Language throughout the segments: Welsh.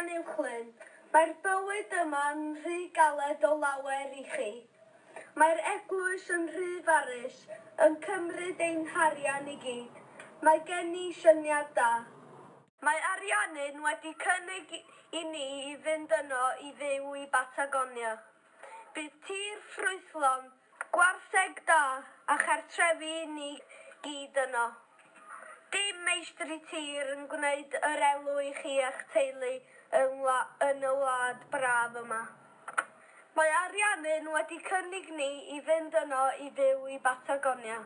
Llanuwchllyn, mae'r bywyd yma'n rhy galed o lawer i chi. Mae'r eglwys yn rhy farus, yn cymryd ein harian i gyd. Mae gen i syniad da. Mae ariannyn wedi cynnig i ni i fynd yno i fyw i Batagonia. Bydd tir ffrwythlon, gwartheg da a chartrefi i ni gyd yno. Dim meistri tir yn gwneud yr elw i chi a'ch teulu yn y wlad braf yma. Mae ariannyn wedi cynnig ni i fynd yno i fyw i Batagonia.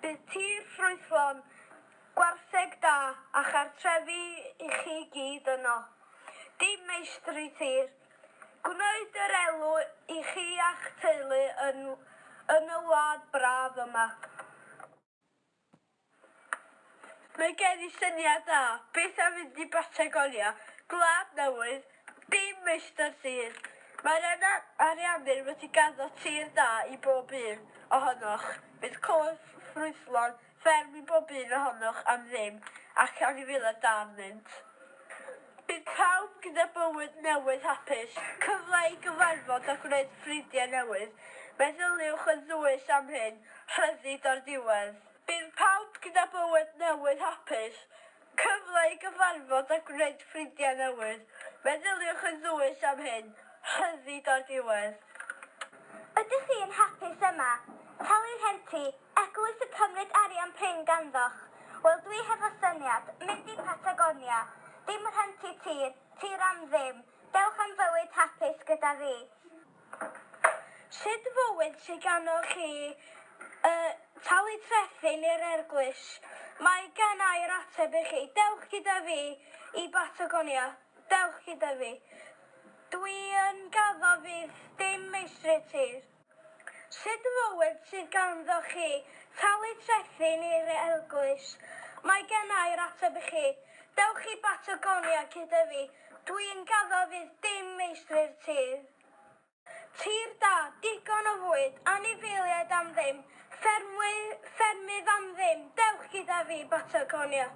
Bydd tir ffrwythlon, gwartheg da a chartrefi i chi gyd yno. Dim meistri tir. Gwneud yr elw i chi a'ch teulu yn y wlad braf yma. Mae gen i syniad da. Beth am fynd i Batagonia? Gwlad newydd, dim meistr tir. Mae'r ariannyn wedi gaddo tir da i bob un ohonoch. Bydd cof ffrwythlon, fferm i bob un ohonoch am ddim, ac anifeiliaid da arnynt. Bydd pawb gyda bywyd newydd hapus, cyfle i gyfarfod a gwneud ffrindiau newydd. Meddyliwch yn ddwys am hyn, rhyddid o'r diwedd. Bydd pawb gyda bywyd newydd hapus, cyfle i gyfarfod a gwneud ffrindiau newydd. Meddyliwch yn ddwys am hyn, rhyddid o'r diwedd. Ydych chi yn hapus yma? Talu'r rhentu, eglwys y cymryd arian prin ganddoch. Wel, dwi hefo syniad, mynd i Patagonia. Dim rhentu tir am ddim. Dewch am fywyd hapus gyda fi. Sut fywyd sy'n ganddo chi talu trefyn i'r eglwys? Mae gen i'r ateb i chi. Dewch gyda fi i Patagonia. Dewch gyda fi. Dwi yn gaddo fydd dim meistri tir. Sut fywyd sydd ganddo chi talu trefyn i'r eglwys? Mae gen i'r ateb i chi. Dewch i Patagonia gyda fi. Dwi'n gaddo fydd dim meistri'r tir. Tir da, digon o fwyd, anifeiliaid am ddim, ffermydd am ddim. Dewch gyda fi Patagonia.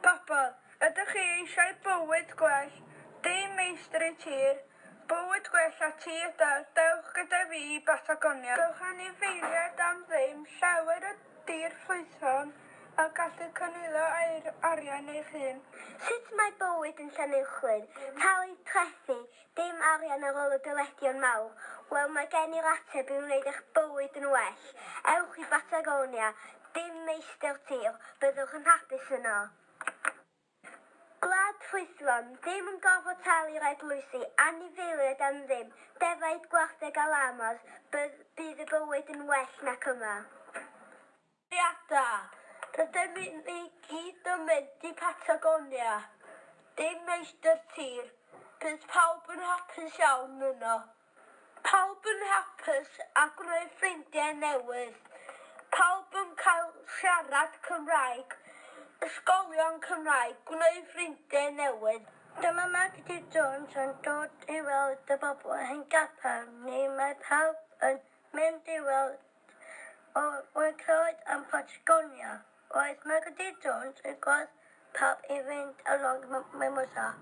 Bobl, ydych chi eisiau bywyd gwell, dim meistri tir? Bywyd gwell a tir da, dewch gyda fi i Patagonia. Dewch anifeiliaid am ddim, llawer o dir ffrwythlon a gallu cynhyrchu eich arian eich hun. Sut mae bywyd yn Llanuwchllyn? Talu trefnu, dim arian ar ôl y dyledion mawr. Wel, mae gen i'r ateb i wneud eich bywyd yn well. Ewch i Patagonia, dim meistr tir, byddwch yn hapus yno. Gwlad ffrwythlon, ddim yn gorfod talu'r eglwysi, anifeiliaid am ddim, defaid gwartheg a lamos, bydd y bywyd yn well nac yma. Riada, rydym ni gyd yn mynd i Patagonia. Dim meistr tir, bydd pawb yn hapus iawn yno. Pawb yn hapus a gwneud ffrindiau newydd. Pawb yn cael siarad Cymraeg. Ysgolion Cymraeg, gwneud ffrindiau newydd. Dyma Magdy Jones yn dod i weld y bobl yn gapel ni. Mae pawb yn mynd i weld o'r clywed am Patagonia. Roedd Magdy Jones yn gweld pawb i fynd along mewn mysa.